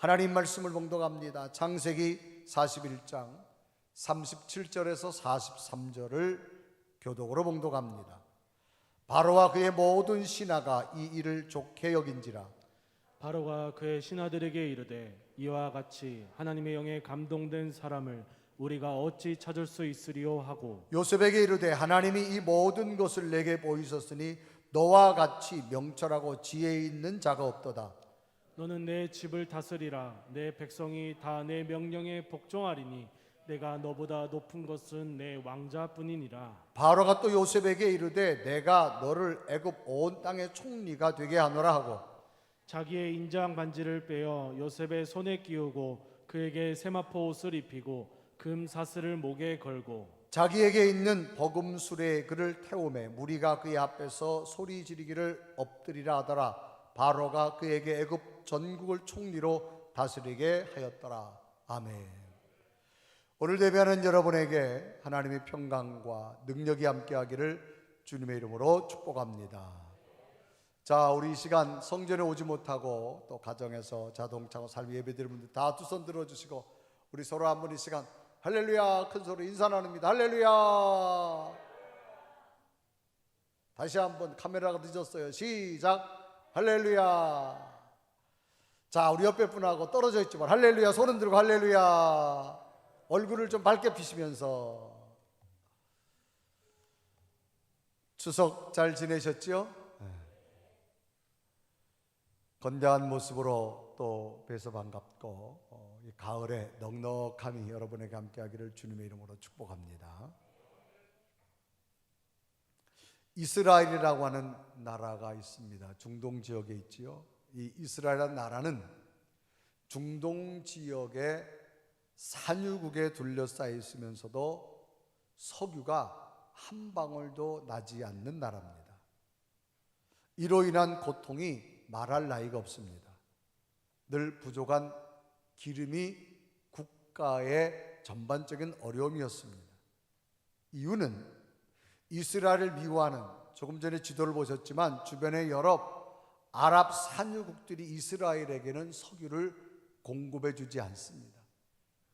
하나님 말씀을 봉독합니다. 창세기 41장 37절에서 43절을 교독으로 봉독합니다. 바로와 그의 모든 신하가 이 일을 좋게 여긴지라. 바로가 그의 신하들에게 이르되 이와 같이 하나님의 영에 감동된 사람을 우리가 어찌 찾을 수 있으리요 하고 요셉에게 이르되 하나님이 이 모든 것을 내게 보이셨으니 너와 같이 명철하고 지혜 있는 자가 없도다. 너는 내 집을 다스리라. 내 백성이 다 내 명령에 복종하리니 내가 너보다 높은 것은 내 왕자뿐이니라. 바로가 또 요셉에게 이르되 내가 너를 애굽 온 땅의 총리가 되게 하노라 하고 자기의 인장 반지를 빼어 요셉의 손에 끼우고 그에게 세마포 옷을 입히고 금 사슬을 목에 걸고 자기에게 있는 버금술에 그를 태우매 무리가 그의 앞에서 소리 지르기를 엎드리라 하더라. 바로가 그에게 애굽 전국을 총리로 다스리게 하였더라. 아멘. 오늘 예배하는 여러분에게 하나님의 평강과 능력이 함께하기를 주님의 이름으로 축복합니다. 자, 우리 이 시간 성전에 오지 못하고 또 가정에서 자동차고 삶 예배드리는 분들 다 두 손 들어주시고 우리 서로 한번 이 시간 할렐루야 큰 소리 인사 나눕니다. 할렐루야. 다시 한번 카메라가 늦었어요. 시작. 할렐루야. 자, 우리 옆에 분하고 떨어져 있지만 할렐루야 손은 들고 할렐루야. 얼굴을 좀 밝게 피시면서 추석 잘 지내셨죠? 건강한 모습으로 또 뵈서 반갑고 이 가을에 넉넉함이 여러분에게 함께하기를 주님의 이름으로 축복합니다. 이스라엘이라고 하는 나라가 있습니다. 중동 지역에 있지요. 이 이스라엘이라는 나라는 중동 지역의 산유국에 둘러싸여 있으면서도 석유가 한 방울도 나지 않는 나라입니다. 이로 인한 고통이 말할 나위가 없습니다. 늘 부족한 기름이 국가의 전반적인 어려움이었습니다. 이유는 이스라엘을 미워하는, 조금 전에 지도를 보셨지만 주변의 여러 아랍 산유국들이 이스라엘에게는 석유를 공급해 주지 않습니다.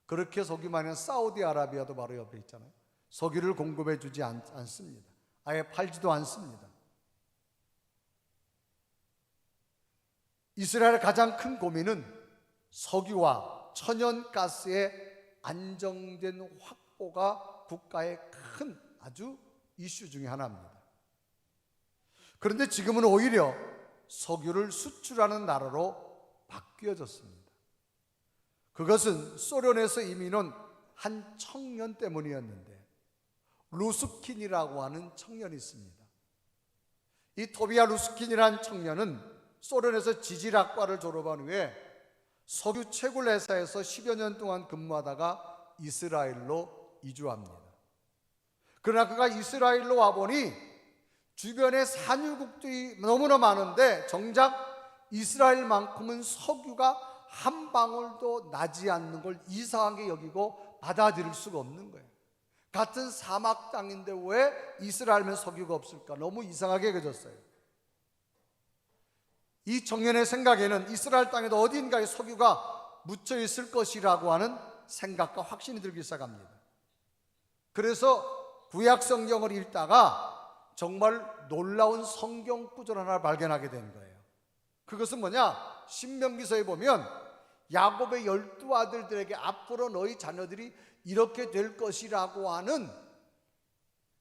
그렇게 석유만 하면 사우디아라비아도 바로 옆에 있잖아요. 석유를 공급해 주지 않습니다. 아예 팔지도 않습니다. 이스라엘의 가장 큰 고민은 석유와 천연가스의 안정된 확보가 국가의 큰 아주 이슈 중에 하나입니다. 그런데 지금은 오히려 석유를 수출하는 나라로 바뀌어졌습니다. 그것은 소련에서 이민 온 한 청년 때문이었는데 루스킨이라고 하는 청년이 있습니다. 이 토비아 루스킨이라는 청년은 소련에서 지질학과를 졸업한 후에 석유 채굴 회사에서 10여 년 동안 근무하다가 이스라엘로 이주합니다. 그러나 그가 이스라엘로 와보니 주변에 산유국들이 너무나 많은데 정작 이스라엘만큼은 석유가 한 방울도 나지 않는 걸 이상하게 여기고 받아들일 수가 없는 거예요. 같은 사막 땅인데 왜 이스라엘면 석유가 없을까? 너무 이상하게 여겨졌어요. 이 청년의 생각에는 이스라엘 땅에도 어딘가에 석유가 묻혀 있을 것이라고 하는 생각과 확신이 들기 시작합니다. 그래서 구약 성경을 읽다가 정말 놀라운 성경 구절 하나를 발견하게 된 거예요. 그것은 뭐냐? 신명기서에 보면 야곱의 12아들들에게 앞으로 너희 자녀들이 이렇게 될 것이라고 하는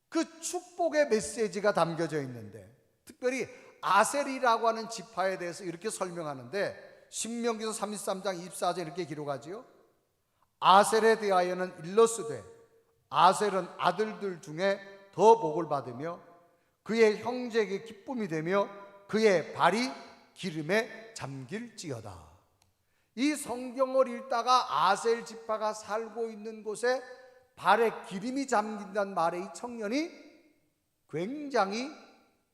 그 축복의 메시지가 담겨져 있는데, 특별히 아셀이라고 하는 지파에 대해서 이렇게 설명하는데 신명기서 33장 24절 이렇게 기록하지요. 아셀에 대하여는 일러스되 아셀은 아들들 중에 더 복을 받으며 그의 형제에게 기쁨이 되며 그의 발이 기름에 잠길지어다. 이 성경을 읽다가 아셀 지파가 살고 있는 곳에 발에 기름이 잠긴다는 말에 이 청년이 굉장히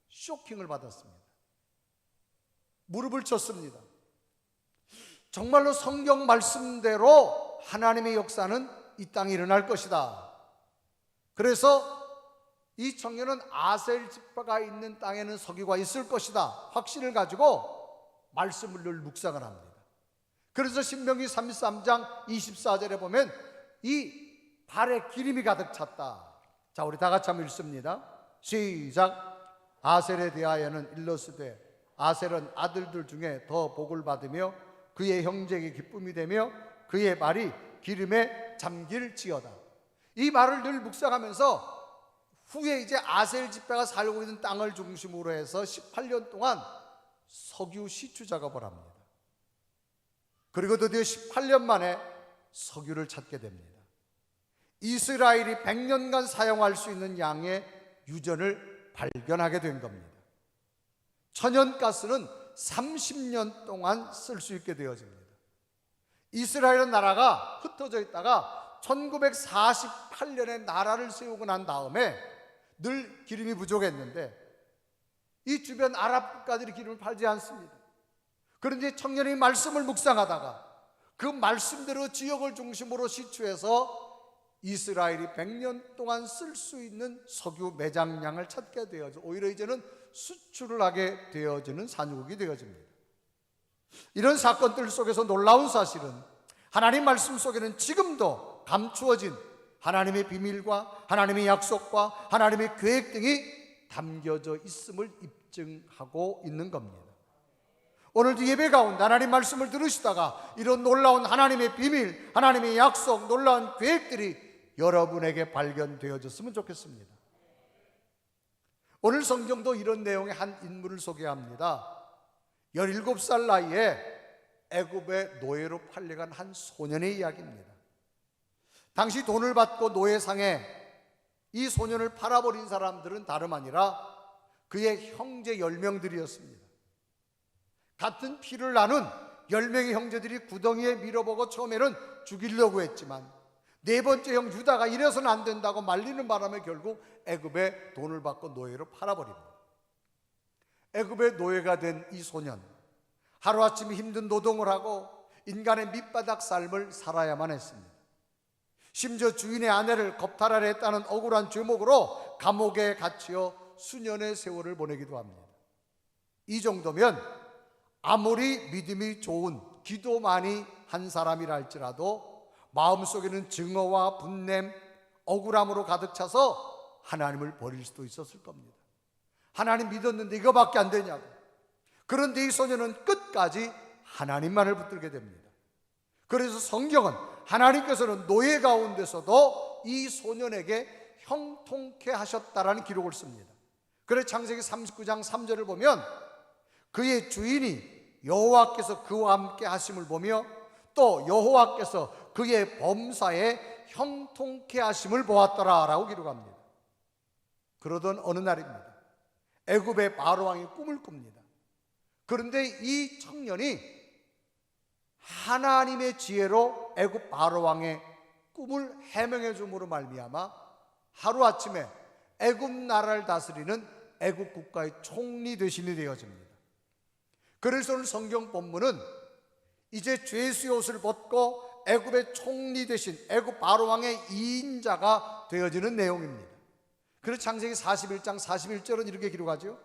쇼킹을 받았습니다. 무릎을 쳤습니다. 정말로 성경 말씀대로 하나님의 역사는 이 땅에 일어날 것이다. 그래서 이 청년은 아셀 지파가 있는 땅에는 석유가 있을 것이다 확신을 가지고 말씀을 늘 묵상을 합니다. 그래서 신명기 33장 24절에 보면 이 발에 기름이 가득 찼다. 자, 우리 다 같이 한번 읽습니다. 시작. 아셀에 대하여는 일러스되 아셀은 아들들 중에 더 복을 받으며 그의 형제에게 기쁨이 되며 그의 말이 기름에 잠길지어다. 이 말을 늘 묵상하면서 후에 이제 아셀 집회가 살고 있는 땅을 중심으로 해서 18년 동안 석유 시추 작업을 합니다. 그리고 드디어 18년 만에 석유를 찾게 됩니다. 이스라엘이 100년간 사용할 수 있는 양의 유전을 발견하게 된 겁니다. 천연가스는 30년 동안 쓸 수 있게 되어집니다. 이스라엘은 나라가 흩어져 있다가 1948년에 나라를 세우고 난 다음에 늘 기름이 부족했는데 이 주변 아랍 국가들이 기름을 팔지 않습니다. 그런데 청년이 말씀을 묵상하다가 그 말씀대로 지역을 중심으로 시추해서 이스라엘이 100년 동안 쓸 수 있는 석유 매장량을 찾게 되어져 오히려 이제는 수출을 하게 되어지는 산유국이 되어집니다. 이런 사건들 속에서 놀라운 사실은 하나님 말씀 속에는 지금도 감추어진 하나님의 비밀과 하나님의 약속과 하나님의 계획 등이 담겨져 있음을 입증하고 있는 겁니다. 오늘도 예배 가운데 하나님 말씀을 들으시다가 이런 놀라운 하나님의 비밀, 하나님의 약속, 놀라운 계획들이 여러분에게 발견되어졌으면 좋겠습니다. 오늘 성경도 이런 내용의 한 인물을 소개합니다. 17살 나이에 애굽의 노예로 팔려간 한 소년의 이야기입니다. 당시 돈을 받고 노예상에 이 소년을 팔아버린 사람들은 다름 아니라 그의 형제 10명들이었습니다. 같은 피를 나눈 10명의 형제들이 구덩이에 밀어보고 처음에는 죽이려고 했지만 네 번째 형 유다가 이래서는 안 된다고 말리는 바람에 결국 애굽에 돈을 받고 노예로 팔아버립니다. 애굽의 노예가 된 이 소년, 하루아침에 힘든 노동을 하고 인간의 밑바닥 삶을 살아야만 했습니다. 심지어 주인의 아내를 겁탈하려 했다는 억울한 죄목으로 감옥에 갇혀 수년의 세월을 보내기도 합니다. 이 정도면 아무리 믿음이 좋은 기도 많이 한 사람이라 할지라도 마음속에는 증오와 분냄, 억울함으로 가득 차서 하나님을 버릴 수도 있었을 겁니다. 하나님 믿었는데 이거밖에 안 되냐고. 그런데 이 소년은 끝까지 하나님만을 붙들게 됩니다. 그래서 성경은 하나님께서는 노예 가운데서도 이 소년에게 형통케 하셨다라는 기록을 씁니다. 그래서 창세기 39장 3절을 보면 그의 주인이 여호와께서 그와 함께 하심을 보며 또 여호와께서 그의 범사에 형통케 하심을 보았더라 라고 기록합니다. 그러던 어느 날입니다. 애굽의 바로왕이 꿈을 꿉니다. 그런데 이 청년이 하나님의 지혜로 애굽 바로왕의 꿈을 해명해 줌으로 말미암아 하루아침에 애굽 나라를 다스리는 애굽 국가의 총리 대신이 되어집니다. 그래서 오늘 성경 본문은 이제 죄수의 옷을 벗고 애굽의 총리 대신 애굽 바로왕의 2인자가 되어지는 내용입니다. 그래서 창세기 41장 41절은 이렇게 기록하죠.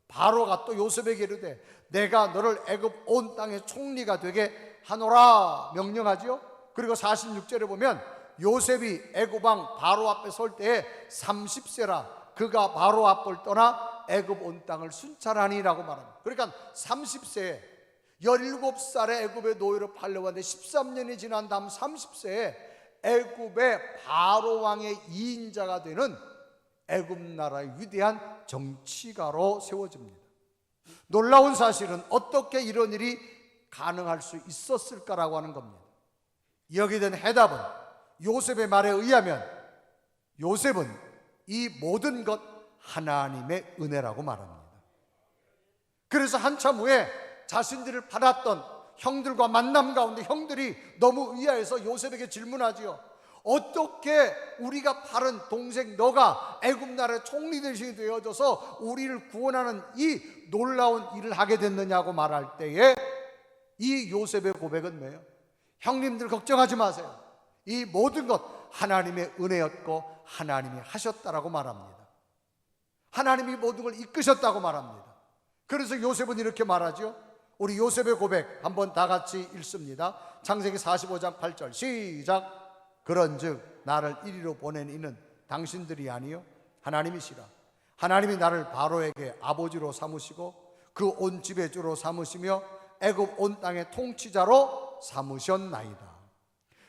바로가 또 요셉에게 이르되 내가 너를 애굽 온 땅의 총리가 되게 하노라 명령하죠. 그리고 46절에 보면 요셉이 애굽 왕 바로 앞에 설 때에 30세라 그가 바로 앞을 떠나 애굽 온 땅을 순찰하니라고 말합니다. 그러니까 30세에 17살에 애굽의 노예로 팔려왔는데 13년이 지난 다음 30세에 애굽의 바로 왕의 2인자가 되는 애굽 나라의 위대한 정치가로 세워집니다. 놀라운 사실은 어떻게 이런 일이 가능할 수 있었을까라고 하는 겁니다. 여기에 대한 해답은 요셉의 말에 의하면 요셉은 이 모든 것 하나님의 은혜라고 말합니다. 그래서 한참 후에 자신들을 받았던 형들과 만남 가운데 형들이 너무 의아해서 요셉에게 질문하지요. 어떻게 우리가 팔은 동생 너가 애굽 나라의 총리 대신이 되어져서 우리를 구원하는 이 놀라운 일을 하게 됐느냐고 말할 때에 이 요셉의 고백은 뭐예요? 형님들 걱정하지 마세요. 이 모든 것 하나님의 은혜였고 하나님이 하셨다라고 말합니다. 하나님이 모든 걸 이끄셨다고 말합니다. 그래서 요셉은 이렇게 말하죠. 우리 요셉의 고백 한번 다 같이 읽습니다. 창세기 45장 8절 시작. 그런즉 나를 이리로 보낸 이는 당신들이 아니요 하나님이시라. 하나님이 나를 바로에게 아버지로 삼으시고 그 온 집의 주로 삼으시며 애굽 온 땅의 통치자로 삼으셨나이다.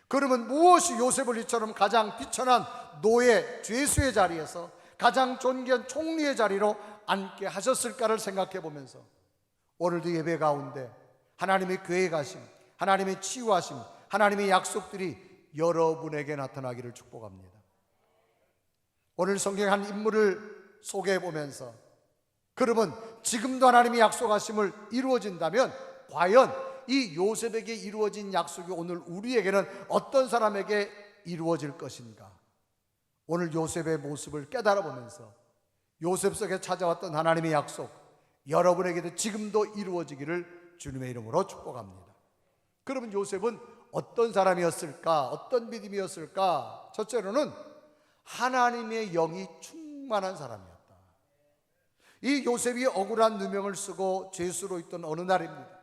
그러면 무엇이 요셉을 이처럼 가장 비천한 노예 죄수의 자리에서 가장 존귀한 총리의 자리로 앉게 하셨을까를 생각해 보면서 오늘도 예배 가운데 하나님의 계획하심, 하나님의 치유하심, 하나님의 약속들이 여러분에게 나타나기를 축복합니다. 오늘 성경 한 인물을 소개해 보면서 그러면 지금도 하나님이 약속하심을 이루어진다면 과연 이 요셉에게 이루어진 약속이 오늘 우리에게는 어떤 사람에게 이루어질 것인가? 오늘 요셉의 모습을 깨달아 보면서 요셉 속에 찾아왔던 하나님의 약속 여러분에게도 지금도 이루어지기를 주님의 이름으로 축복합니다. 그러면 요셉은 어떤 사람이었을까? 어떤 믿음이었을까? 첫째로는 하나님의 영이 충만한 사람이었다. 이 요셉이 억울한 누명을 쓰고 죄수로 있던 어느 날입니다.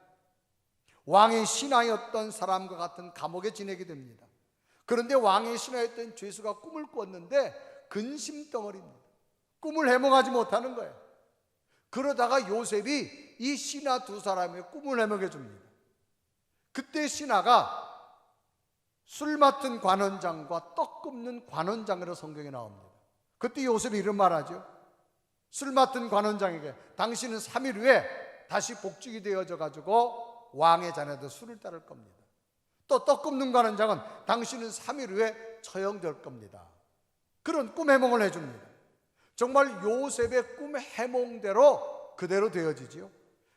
왕의 신하였던 사람과 같은 감옥에 지내게 됩니다. 그런데 왕의 신하였던 죄수가 꿈을 꿨는데 근심덩어리입니다. 꿈을 해몽하지 못하는 거예요. 그러다가 요셉이 이 신하 두 사람의 꿈을 해몽해 줍니다. 그때 신하가 술 맡은 관원장과 떡 굽는 관원장으로 성경에 나옵니다. 그때 요셉이 이런 말하죠. 술 맡은 관원장에게 당신은 3일 후에 다시 복직이 되어져 가지고 왕의 잔에도 술을 따를 겁니다. 또 떡 굽는 관원장은 당신은 3일 후에 처형될 겁니다. 그런 꿈 해몽을 해줍니다. 정말 요셉의 꿈 해몽대로 그대로 되어지지요.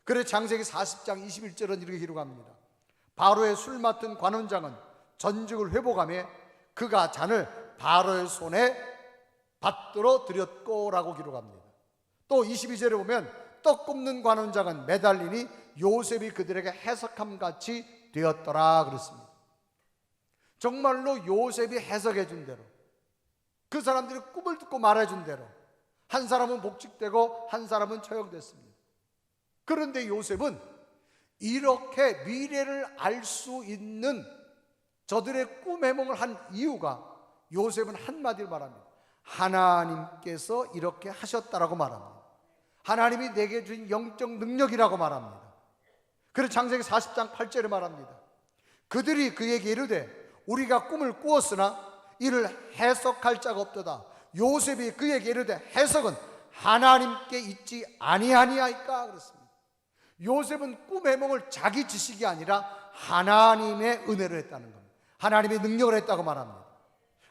그래서 창세기 40장 21절은 이렇게 기록합니다. 바로의 술 맡은 관원장은 전직을 회복하며 그가 잔을 바로의 손에 받들어 드렸고라고 기록합니다. 또 22절에 보면 떡 굽는 관원장은 매달리니 요셉이 그들에게 해석함같이 되었더라 그랬습니다. 정말로 요셉이 해석해 준 대로 그 사람들이 꿈을 듣고 말해준 대로 한 사람은 복직되고 한 사람은 처형됐습니다. 그런데 요셉은 이렇게 미래를 알 수 있는 저들의 꿈 해몽을 한 이유가 요셉은 한마디로 말합니다. 하나님께서 이렇게 하셨다라고 말합니다. 하나님이 내게 주신 영적 능력이라고 말합니다. 그래서 창세기 40장 8절에 말합니다. 그들이 그에게 이르되 우리가 꿈을 꾸었으나 이를 해석할 자가 없도다. 요셉이 그에게 이르되 해석은 하나님께 있지 아니하니이까 그랬습니다. 요셉은 꿈 해몽을 자기 지식이 아니라 하나님의 은혜로 했다는 겁니다. 하나님의 능력을 했다고 말합니다.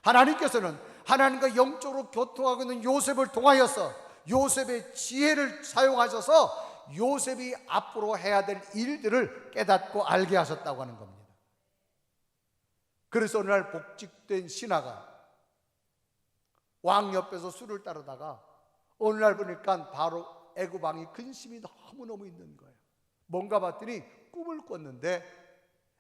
하나님께서는 하나님과 영적으로 교통하고 있는 요셉을 통하여서 요셉의 지혜를 사용하셔서 요셉이 앞으로 해야 될 일들을 깨닫고 알게 하셨다고 하는 겁니다. 그래서 어느 날 복직된 신하가 왕 옆에서 술을 따르다가 어느 날 보니까 바로 애굽 왕이 근심이 너무너무 있는 거예요. 뭔가 봤더니 꿈을 꿨는데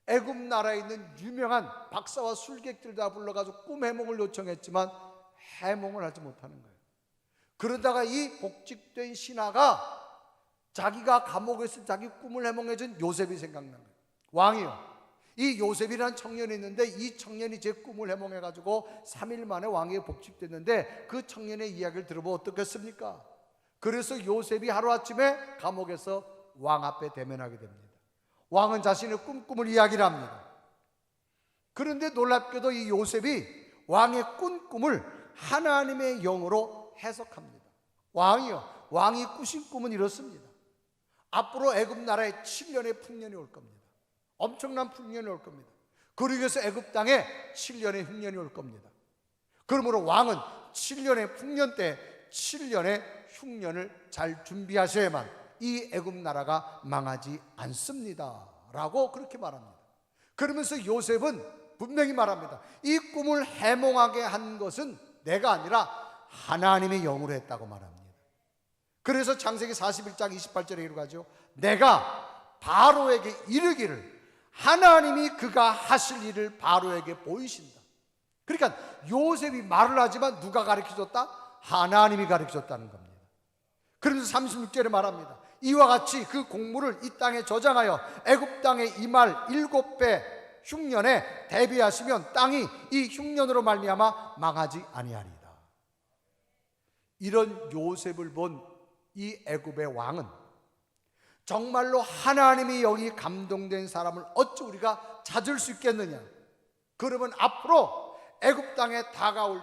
애굽 나라에 있는 유명한 박사와 술객들 다 불러가지고 꿈 해몽을 요청했지만 해몽을 하지 못하는 거예요. 그러다가 이 복직된 신하가 자기가 감옥에서 자기 꿈을 해몽해준 요셉이 생각난 거예요. 왕이요, 이 요셉이라는 청년이 있는데 이 청년이 제 꿈을 해몽해가지고 3일 만에 왕위에 복직됐는데 그 청년의 이야기를 들어보면 어떻겠습니까? 그래서 요셉이 하루아침에 감옥에서 왕 앞에 대면하게 됩니다. 왕은 자신의 꿈을 이야기를 합니다. 그런데 놀랍게도 이 요셉이 왕의 꾼 꿈을 하나님의 영으로 해석합니다. 왕이요, 왕이 꾸신 꿈은 이렇습니다. 앞으로 애굽 나라에 7년의 풍년이 올 겁니다. 엄청난 풍년이 올 겁니다. 그러기 위해서 애굽 땅에 7년의 흉년이 올 겁니다. 그러므로 왕은 7년의 풍년 때 7년의 흉년을 잘 준비하셔야만 이 애굽 나라가 망하지 않습니다 라고 그렇게 말합니다. 그러면서 요셉은 분명히 말합니다. 이 꿈을 해몽하게 한 것은 내가 아니라 하나님의 영으로 했다고 말합니다. 그래서 창세기 41장 28절에 이렇게 하죠. 내가 바로에게 이르기를 하나님이 그가 하실 일을 바로에게 보이신다. 그러니까 요셉이 말을 하지만 누가 가르쳐줬다? 하나님이 가르쳐줬다는 겁니다. 그러면서 36절에 말합니다. 이와 같이 그 공물을 이 땅에 저장하여 애굽 땅에 임할 7배 흉년에 대비하시면 땅이 이 흉년으로 말미암아 망하지 아니하리이다. 이런 요셉을 본 이 애굽의 왕은 정말로 하나님이 여기 감동된 사람을 어찌 우리가 찾을 수 있겠느냐? 그러면 앞으로 애굽 땅에 다가올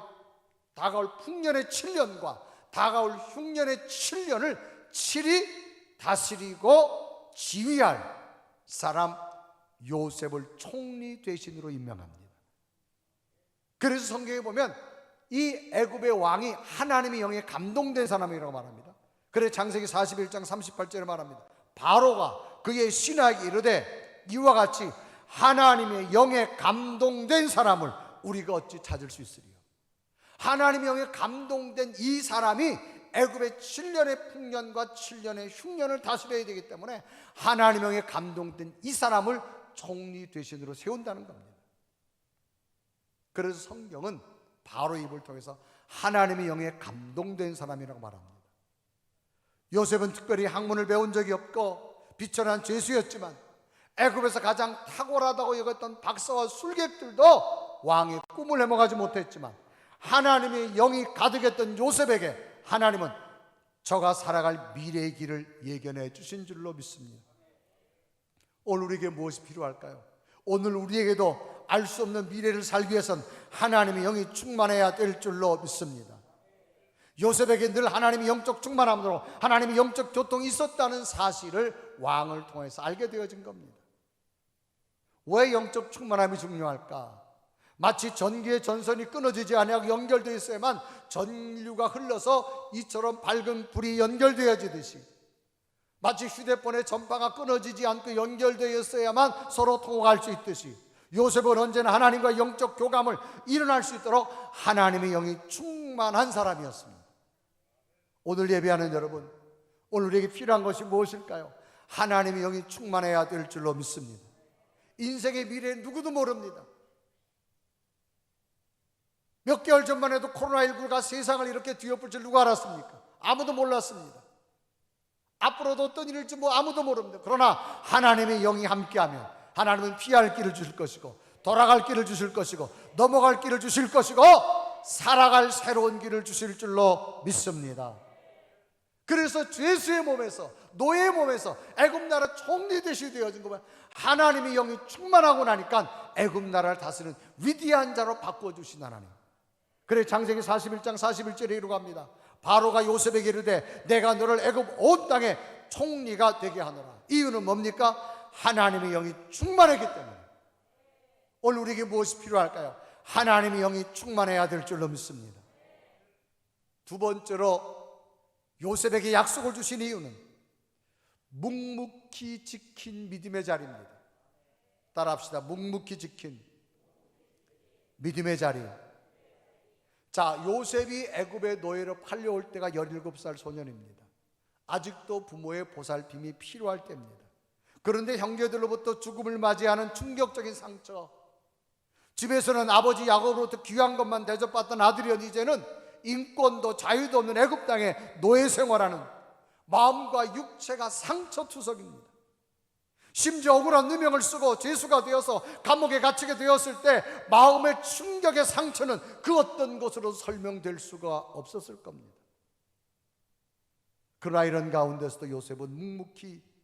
풍년의 7년과 다가올 흉년의 7년을 칠이 다스리고 지휘할 사람 요셉을 총리 대신으로 임명합니다. 그래서 성경에 보면 이 애굽의 왕이 하나님의 영에 감동된 사람이라고 말합니다. 그래서 창세기 41장 38절에 말합니다. 바로가 그의 신하에게 이르되 이와 같이 하나님의 영에 감동된 사람을 우리가 어찌 찾을 수 있으리요? 하나님의 영에 감동된 이 사람이 애굽의 7년의 풍년과 7년의 흉년을 다스려야 되기 때문에 하나님의 영에 감동된 이 사람을 총리 대신으로 세운다는 겁니다. 그래서 성경은 바로 입을 통해서 하나님의 영에 감동된 사람이라고 말합니다. 요셉은 특별히 학문을 배운 적이 없고 비천한 죄수였지만 애굽에서 가장 탁월하다고 여겼던 박사와 술객들도 왕의 꿈을 해먹지 못했지만 하나님의 영이 가득했던 요셉에게 하나님은 저가 살아갈 미래의 길을 예견해 주신 줄로 믿습니다. 오늘 우리에게 무엇이 필요할까요? 오늘 우리에게도 알 수 없는 미래를 살기 위해선 하나님의 영이 충만해야 될 줄로 믿습니다. 요셉에게 늘 하나님의 영적 충만함으로 하나님의 영적 교통이 있었다는 사실을 왕을 통해서 알게 되어진 겁니다. 왜 영적 충만함이 중요할까? 마치 전기의 전선이 끊어지지 아니하고 연결되어 있어야만 전류가 흘러서 이처럼 밝은 불이 연결되어지듯이, 마치 휴대폰의 전파가 끊어지지 않고 연결되어 있어야만 서로 통화할 수 있듯이, 요셉은 언제나 하나님과 영적 교감을 일어날 수 있도록 하나님의 영이 충만한 사람이었습니다. 오늘 예배하는 여러분, 오늘 우리에게 필요한 것이 무엇일까요? 하나님의 영이 충만해야 될 줄로 믿습니다. 인생의 미래는 누구도 모릅니다. 몇 개월 전만 해도 코로나19가 세상을 이렇게 뒤엎을 줄 누가 알았습니까? 아무도 몰랐습니다. 앞으로도 어떤 일일지 아무도 모릅니다. 그러나 하나님의 영이 함께하면 하나님은 피할 길을 주실 것이고, 돌아갈 길을 주실 것이고, 넘어갈 길을 주실 것이고, 살아갈 새로운 길을 주실 줄로 믿습니다. 그래서 죄수의 몸에서, 노예의 몸에서 애굽 나라 총리 대신이 되어진 거면 하나님의 영이 충만하고 나니까 애굽 나라를 다스리는 위대한 자로 바꿔주신 하나님. 그래 창세기 41장 41절에 이루고 합니다. 바로가 요셉에게 이르되 내가 너를 애굽 온 땅에 총리가 되게 하노라. 이유는 뭡니까? 하나님의 영이 충만했기 때문에. 오늘 우리에게 무엇이 필요할까요? 하나님의 영이 충만해야 될 줄로 믿습니다. 두 번째로 요셉에게 약속을 주신 이유는 묵묵히 지킨 믿음의 자리입니다. 따라합시다. 묵묵히 지킨 믿음의 자리. 자, 요셉이 애굽의 노예로 팔려올 때가 17살 소년입니다. 아직도 부모의 보살핌이 필요할 때입니다. 그런데 형제들로부터 죽음을 맞이하는 충격적인 상처, 집에서는 아버지 야곱으로부터 귀한 것만 대접받던 아들이었는데 이제는 인권도 자유도 없는 애굽 땅에 노예 생활하는 마음과 육체가 상처투성입니다. 심지어 억울한 누명을 쓰고 죄수가 되어서 감옥에 갇히게 되었을 때 마음의 충격의 상처는 그 어떤 것으로 설명될 수가 없었을 겁니다. 그러나 이런 가운데서도 요셉은 묵묵히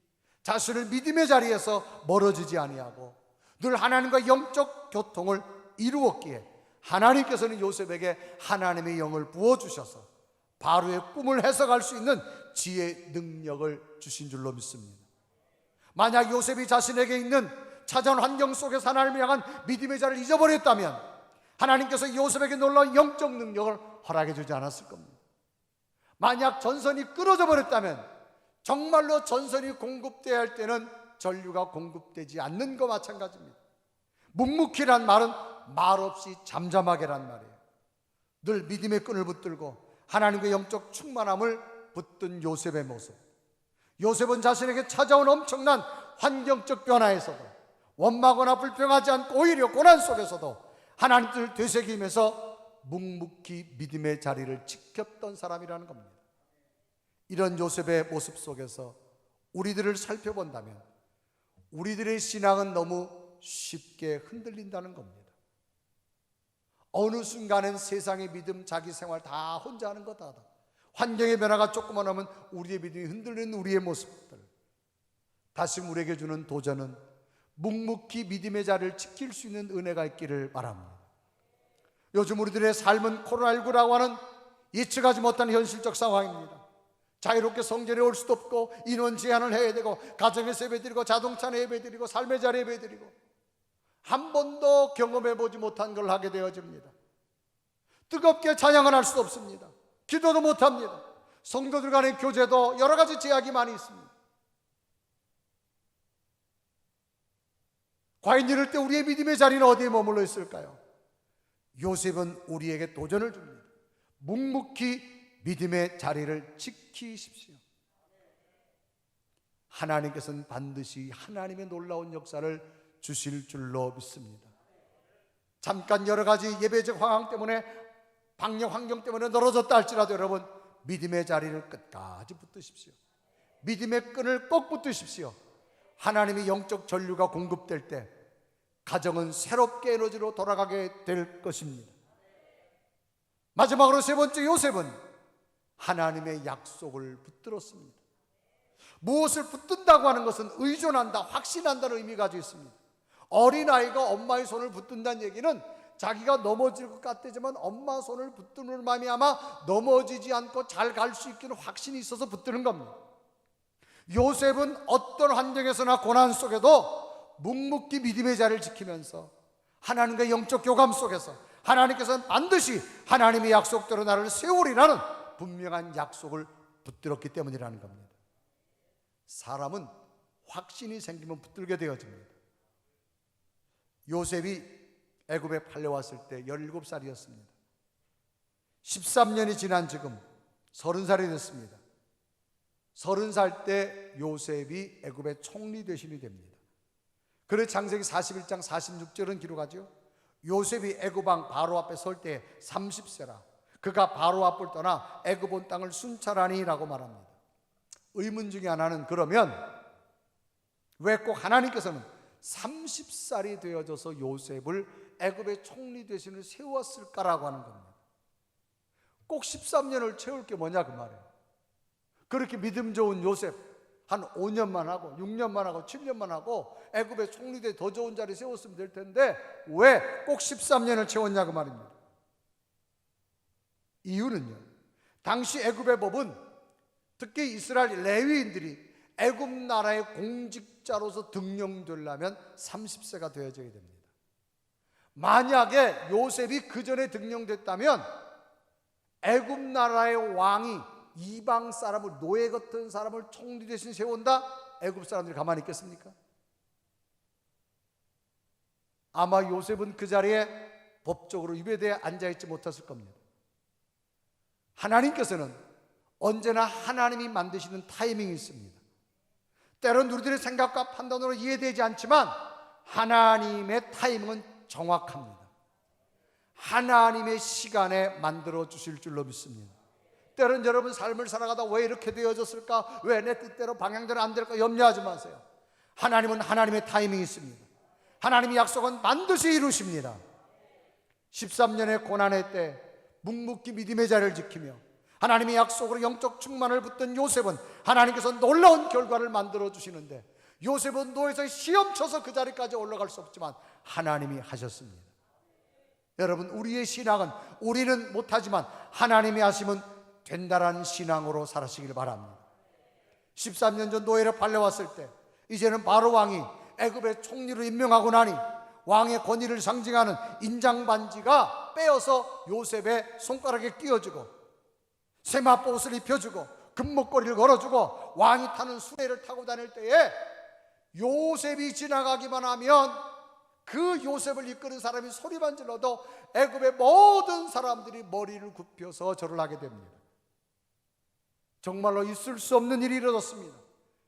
자신을 믿음의 자리에서 멀어지지 아니하고 늘 하나님과 영적 교통을 이루었기에 하나님께서는 요셉에게 하나님의 영을 부어주셔서 바로의 꿈을 해석할 수 있는 지혜 능력을 주신 줄로 믿습니다. 만약 요셉이 자신에게 있는 찾아온 환경 속에서 하나님을 향한 믿음의 자리를 잊어버렸다면 하나님께서 요셉에게 놀라운 영적 능력을 허락해 주지 않았을 겁니다. 만약 전선이 끊어져 버렸다면 정말로 전선이 공급돼야 할 때는 전류가 공급되지 않는 것 마찬가지입니다. 묵묵히란 말은 말없이 잠잠하게란 말이에요. 늘 믿음의 끈을 붙들고 하나님의 영적 충만함을 붙든 요셉의 모습. 요셉은 자신에게 찾아온 엄청난 환경적 변화에서도 원망하거나 불평하지 않고 오히려 고난 속에서도 하나님을 되새기면서 묵묵히 믿음의 자리를 지켰던 사람이라는 겁니다. 이런 요셉의 모습 속에서 우리들을 살펴본다면 우리들의 신앙은 너무 쉽게 흔들린다는 겁니다. 어느 순간엔 세상의 믿음, 자기 생활 다 혼자 하는 거다. 환경의 변화가 조금만 하면 우리의 믿음이 흔들리는 우리의 모습들. 다시 우리에게 주는 도전은 묵묵히 믿음의 자리를 지킬 수 있는 은혜가 있기를 바랍니다. 요즘 우리들의 삶은 코로나19라고 하는 예측하지 못한 현실적 상황입니다. 자유롭게 성전에 올 수도 없고 인원 제한을 해야 되고 가정에서 예배드리고 자동차는 예배드리고 삶의 자리에 예배드리고 한 번도 경험해보지 못한 걸 하게 되어집니다. 뜨겁게 찬양을 할 수 없습니다. 기도도 못합니다. 성도들 간의 교제도 여러 가지 제약이 많이 있습니다. 과연 이럴 때 우리의 믿음의 자리는 어디에 머물러 있을까요? 요셉은 우리에게 도전을 줍니다. 묵묵히 믿음의 자리를 지키십시오. 하나님께서는 반드시 하나님의 놀라운 역사를 주실 줄로 믿습니다. 잠깐 여러 가지 예배적 상황 때문에 방역 환경 때문에 멀어졌다 할지라도 여러분 믿음의 자리를 끝까지 붙드십시오. 믿음의 끈을 꼭 붙드십시오. 하나님의 영적 전류가 공급될 때 가정은 새롭게 에너지로 돌아가게 될 것입니다. 마지막으로 세 번째, 요셉은 하나님의 약속을 붙들었습니다. 무엇을 붙든다고 하는 것은 의존한다, 확신한다는 의미가 가지고 있습니다. 어린아이가 엄마의 손을 붙든다는 얘기는 자기가 넘어질 것 같지만 엄마 손을 붙드는 마음이 아마 넘어지지 않고 잘 갈 수 있기는 확신이 있어서 붙드는 겁니다. 요셉은 어떤 환경에서나 고난 속에도 묵묵히 믿음의 자리를 지키면서 하나님과 영적 교감 속에서 하나님께서는 반드시 하나님의 약속대로 나를 세우리라는 분명한 약속을 붙들었기 때문이라는 겁니다. 사람은 확신이 생기면 붙들게 되어집니다. 요셉이 애굽에 팔려왔을 때 17살이었습니다. 13년이 지난 지금 30살이 됐습니다. 30살 때 요셉이 애굽의 총리 대신이 됩니다. 그래서 창세기 41장 46절은 기록하죠. 요셉이 애굽 왕 바로 앞에 설 때 30세라 그가 바로 앞을 떠나 애굽 온 땅을 순찰하니 라고 말합니다. 의문 중에 하나는 그러면 왜 꼭 하나님께서는 30살이 되어져서 요셉을 애굽의 총리 대신을 세웠을까라고 하는 겁니다. 꼭 13년을 채울 게 뭐냐 그 말이에요. 그렇게 믿음 좋은 요셉 한 5년만 하고 6년만 하고 7년만 하고 애굽의 총리 대 더 좋은 자리에 세웠으면 될 텐데 왜 꼭 13년을 채웠냐 그 말입니다. 이유는요, 당시 애굽의 법은 특히 이스라엘 레위인들이 애굽 나라의 공직자로서 등용되려면 30세가 되어져야 됩니다. 만약에 요셉이 그 전에 등용됐다면 애굽 나라의 왕이 이방 사람을, 노예 같은 사람을 총리 대신 세운다? 애굽 사람들이 가만히 있겠습니까? 아마 요셉은 그 자리에 법적으로 유배되어 앉아있지 못했을 겁니다. 하나님께서는 언제나 하나님이 만드시는 타이밍이 있습니다. 때론 우리들의 생각과 판단으로 이해되지 않지만 하나님의 타이밍은 정확합니다. 하나님의 시간에 만들어 주실 줄로 믿습니다. 때론 여러분 삶을 살아가다 왜 이렇게 되어졌을까? 왜 내 뜻대로 방향대로 안 될까? 염려하지 마세요. 하나님은 하나님의 타이밍이 있습니다. 하나님의 약속은 반드시 이루십니다. 13년의 고난의 때 묵묵히 믿음의 자리를 지키며 하나님의 약속으로 영적 충만을 붙든 요셉은 하나님께서 놀라운 결과를 만들어 주시는데, 요셉은 노예에서 시험쳐서 그 자리까지 올라갈 수 없지만 하나님이 하셨습니다. 여러분, 우리의 신앙은 우리는 못하지만 하나님이 하시면 된다라는 신앙으로 살아시길 바랍니다. 13년 전 노예로 팔려왔을 때 이제는 바로 왕이 애굽의 총리로 임명하고 나니 왕의 권위를 상징하는 인장반지가 빼어서 요셉의 손가락에 끼워주고 세마포옷을 입혀주고 금목걸이를 걸어주고 왕이 타는 수레를 타고 다닐 때에 요셉이 지나가기만 하면 그 요셉을 이끄는 사람이 소리만 질러도 애굽의 모든 사람들이 머리를 굽혀서 절을 하게 됩니다. 정말로 있을 수 없는 일이 이루어졌습니다.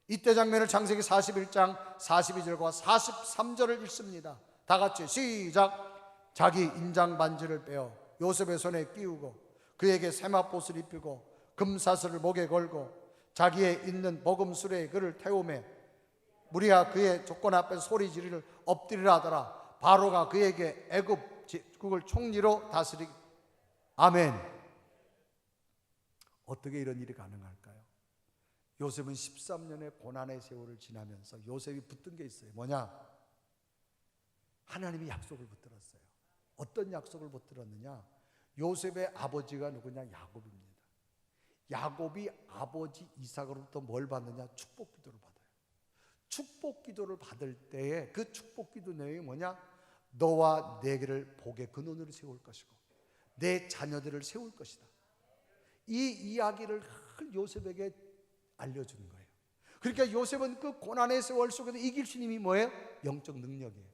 이때 장면을 창세기 41장 42절과 43절을 읽습니다. 다 같이 시작. 자기 인장 반지를 빼어 요셉의 손에 끼우고 그에게 세마포옷을 입히고 금사슬을 목에 걸고 자기의 있는 버금술에 그를 태우매 무리가 그의 조건 앞에 소리 지르를 엎드리라 하더라. 바로가 그에게 애굽국을 총리로 다스리. 아멘. 어떻게 이런 일이 가능할까요? 요셉은 13년의 고난의 세월을 지나면서 요셉이 붙든 게 있어요. 뭐냐? 하나님이 약속을 붙들었어요. 어떤 약속을 붙들었느냐? 요셉의 아버지가 누구냐? 야곱입니다. 야곱이 아버지 이삭으로부터 뭘 받느냐? 축복 기도를 받아요. 축복 기도를 받을 때에 그 축복 기도 내용이 뭐냐? 너와 내게를 복의 근원으로 세울 것이고 내 자녀들을 세울 것이다. 이 이야기를 요셉에게 알려주는 거예요. 그러니까 요셉은 그 고난의 세월 속에서 이길 수 있는 힘이 뭐예요? 영적 능력이에요.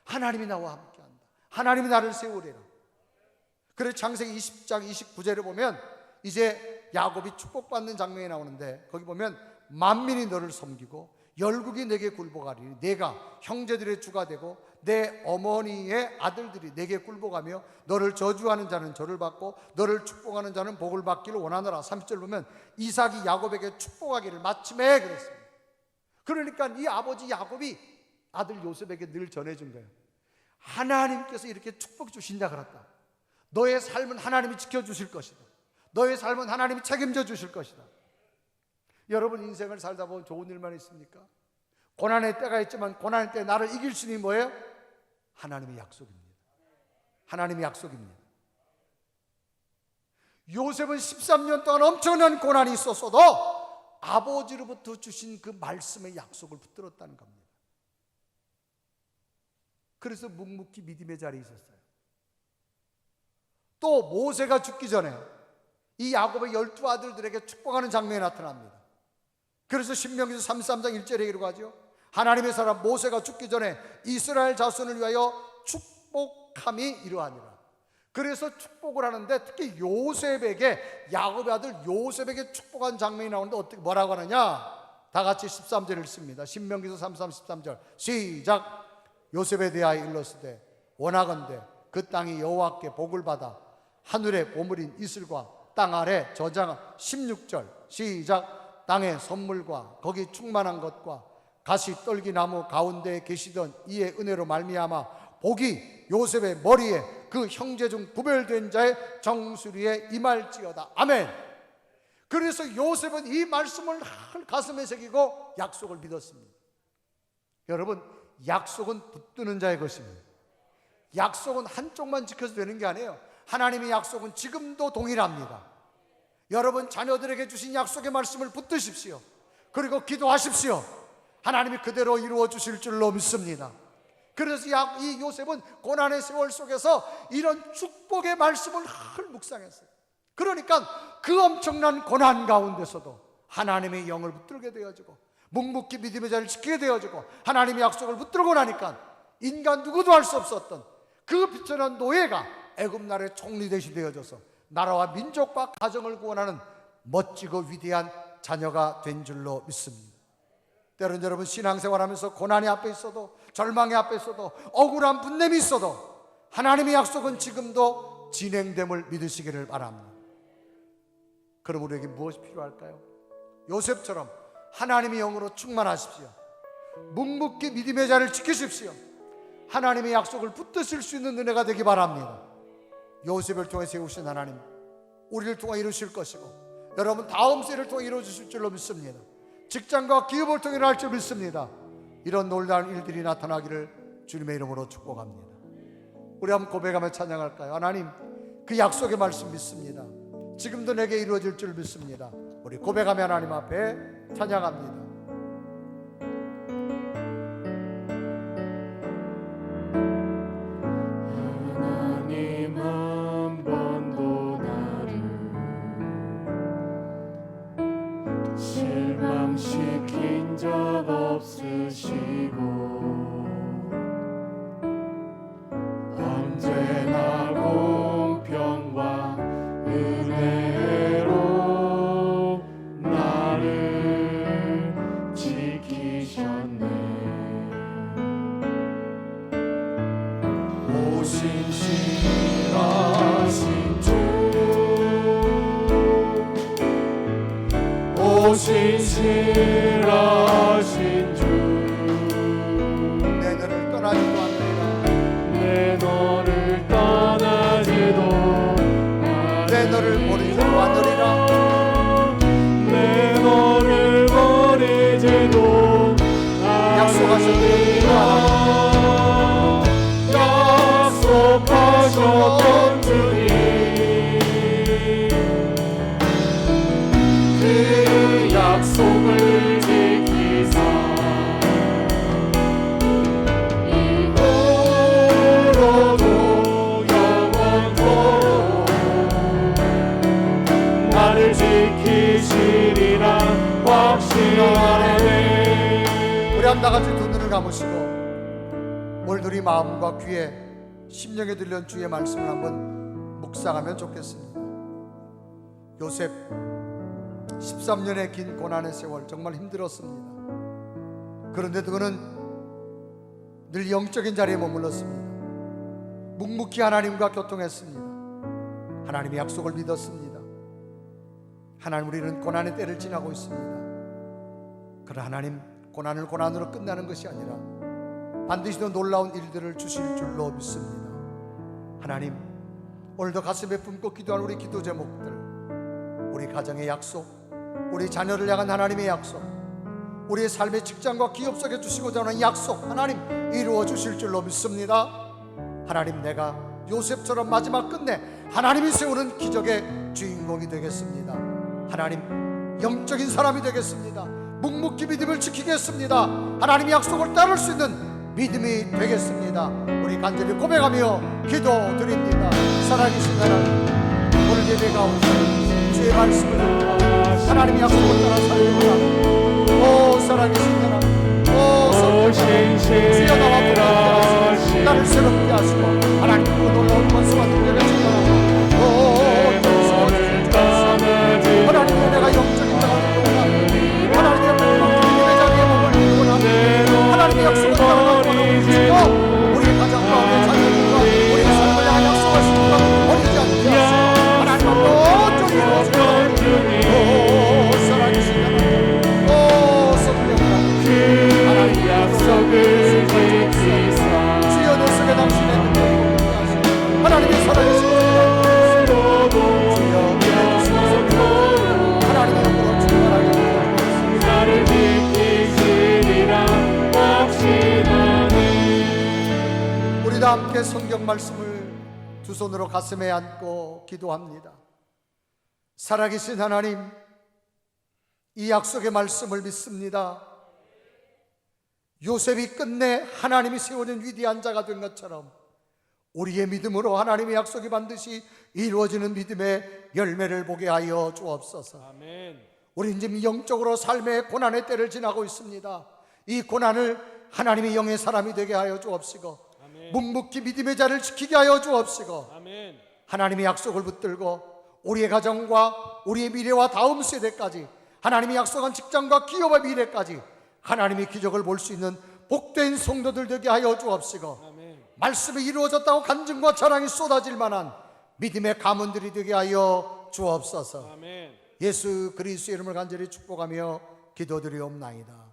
하나님이 나와 함께한다. 하나님이 나를 세우리라. 그래서 창세기 20장 29절에 보면 이제 야곱이 축복받는 장면이 나오는데 거기 보면 만민이 너를 섬기고 열국이 내게 굴복하리니 내가 형제들의 주가 되고 내 어머니의 아들들이 내게 굴복하며 너를 저주하는 자는 저를 받고 너를 축복하는 자는 복을 받기를 원하노라. 30절 보면 이삭이 야곱에게 축복하기를 마침에 그랬습니다. 그러니까 이 아버지 야곱이 아들 요셉에게 늘 전해준 거예요. 하나님께서 이렇게 축복 주신다 그랬다. 너의 삶은 하나님이 지켜주실 것이다. 너의 삶은 하나님이 책임져 주실 것이다. 여러분 인생을 살다 보면 좋은 일만 있습니까? 고난의 때가 있지만 고난의 때 나를 이길 수 있는 뭐예요? 하나님의 약속입니다. 하나님의 약속입니다. 요셉은 13년 동안 엄청난 고난이 있었어도 아버지로부터 주신 그 말씀의 약속을 붙들었다는 겁니다. 그래서 묵묵히 믿음의 자리에 있었어요. 또 모세가 죽기 전에 이 야곱의 12아들들에게 축복하는 장면이 나타납니다. 그래서 신명기서 33장 1절에 이르고 하죠. 하나님의 사람 모세가 죽기 전에 이스라엘 자손을 위하여 축복함이 이러하니라. 그래서 축복을 하는데 특히 요셉에게 야곱의 아들 요셉에게 축복한 장면이 나오는데 어떻게 뭐라고 하느냐? 다 같이 13절을 읽습니다. 신명기서 33, 13절 시작. 요셉에 대하여 일렀으되 원하건대 그 땅이 여호와께 복을 받아 하늘의 보물인 이슬과 땅 아래 저장. 16절 시작. 땅의 선물과 거기 충만한 것과 가시 떨기 나무 가운데에 계시던 이의 은혜로 말미암아 복이 요셉의 머리에 그 형제 중 구별된 자의 정수리에 임할지어다. 아멘. 그래서 요셉은 이 말씀을 가슴에 새기고 약속을 믿었습니다. 여러분 약속은 붙드는 자의 것입니다. 약속은 한쪽만 지켜서 되는 게 아니에요. 하나님의 약속은 지금도 동일합니다. 여러분 자녀들에게 주신 약속의 말씀을 붙드십시오. 그리고 기도하십시오. 하나님이 그대로 이루어 주실 줄로 믿습니다. 그래서 이 요셉은 고난의 세월 속에서 이런 축복의 말씀을 묵상했어요. 그러니까 그 엄청난 고난 가운데서도 하나님의 영을 붙들게 되어지고 묵묵히 믿음의 자리를 지키게 되어지고 하나님의 약속을 붙들고 나니까 인간 누구도 할 수 없었던 그 비천한 노예가 애굽 나라의 총리 대신 되어져서 나라와 민족과 가정을 구원하는 멋지고 위대한 자녀가 된 줄로 믿습니다. 때론 여러분 신앙생활하면서 고난이 앞에 있어도 절망이 앞에 있어도 억울한 분냄이 있어도 하나님의 약속은 지금도 진행됨을 믿으시기를 바랍니다. 그럼 우리에게 무엇이 필요할까요? 요셉처럼 하나님의 영으로 충만하십시오. 묵묵히 믿음의 자리를 지키십시오. 하나님의 약속을 붙드실 수 있는 은혜가 되기 바랍니다. 요셉을 통해 세우신 하나님 우리를 통해 이루실 것이고 여러분 다음 세대를 통해 이루어주실 줄로 믿습니다. 직장과 기업을 통해 일어날 줄 믿습니다. 이런 놀라운 일들이 나타나기를 주님의 이름으로 축복합니다. 우리 한번 고백하며 찬양할까요? 하나님 그 약속의 말씀 믿습니다. 지금도 내게 이루어질 줄 믿습니다. 우리 고백하며 하나님 앞에 찬양합니다. 하나님 한 번도 나를 실망시킨 적 없으시고 언제나 공평과 은혜로 나를 지키셨네. 오신실하신 주 오신 신실하신 주 내 너를 떠나지도 않으리라. 내 너를 떠나지도 내 너를 버리지도 않으리라. 내 너를 버리지도 약속하셨느니라. 약속하셨던 주님 그 약속을 지키사 이후로도 영원토록 나를 지키시리라 확신하네. 우리 한 나같이 두 눈을 감으시고 오늘도 마음과 귀에 심령에 들려온 주의 말씀을 한번 묵상하면 좋겠습니다. 요셉 13년의 긴 고난의 세월 정말 힘들었습니다. 그런데도 그는 늘 영적인 자리에 머물렀습니다. 묵묵히 하나님과 교통했습니다. 하나님의 약속을 믿었습니다. 하나님, 우리는 고난의 때를 지나고 있습니다. 그러나 하나님, 고난을 고난으로 끝나는 것이 아니라 반드시 더 놀라운 일들을 주실 줄로 믿습니다. 하나님, 오늘도 가슴에 품고 기도한 우리 기도 제목들, 우리 가정의 약속, 우리 자녀를 향한 하나님의 약속, 우리의 삶의 직장과 기업 속에 주시고자 하는 약속, 하나님 이루어 주실 줄로 믿습니다. 하나님, 내가 요셉처럼 마지막 끝내 하나님이 세우는 기적의 주인공이 되겠습니다. 하나님, 영적인 사람이 되겠습니다. 묵묵히 믿음을 지키겠습니다. 하나님의 약속을 따를 수 있는 믿음이 되겠습니다. 우리 간절히 고백하며 기도드립니다. 살아계신 하나님, 오늘 예배 가운데 주의 말씀을 듣고 하나님의 약속을 따라 살려고 합니다. 오 살아계신 하나님, 오 성령 주여 나와 보게 하시고 나를 새롭게 하시고 하나님 그 놀라운 권수와 능력을 주시고 하나님의 내가 영적인 자가 되고 하나님의 믿음의 자리에 몸을 두고 하나님의 약속을 따라가고 우리 가정과 우리 자녀들과 우리 삶을 향한 약속하십니다. 버리지 않게 하시고 하나님의 모든 이루어지고 오 살아계신 하나님, 오 성령 하나님 약속을 지키사 주여 내 속에 당신의 능력을 하시고 하나님의 살아계신 하나님의 영으로 충만하게 나를 지키시리라 확신하네. 우리 다 함께 성경 말씀을 두 손으로 가슴에 안고 기도합니다. 살아계신 하나님, 이 약속의 말씀을 믿습니다. 요셉이 끝내 하나님이 세우는 위대한 자가 된 것처럼 우리의 믿음으로 하나님의 약속이 반드시 이루어지는 믿음의 열매를 보게 하여 주옵소서. 아멘. 우리는 지금 영적으로 삶의 고난의 때를 지나고 있습니다. 이 고난을 하나님의 영의 사람이 되게 하여 주옵시고 아멘. 묵묵히 믿음의 자를 지키게 하여 주옵시고 아멘. 하나님의 약속을 붙들고 우리의 가정과 우리의 미래와 다음 세대까지 하나님이 약속한 직장과 기업의 미래까지 하나님의 기적을 볼 수 있는 복된 성도들 되게 하여 주옵시고 아멘. 말씀이 이루어졌다고 간증과 자랑이 쏟아질 만한 믿음의 가문들이 되게 하여 주옵소서. 아멘. 예수 그리스도의 이름을 간절히 축복하며 기도드리옵나이다.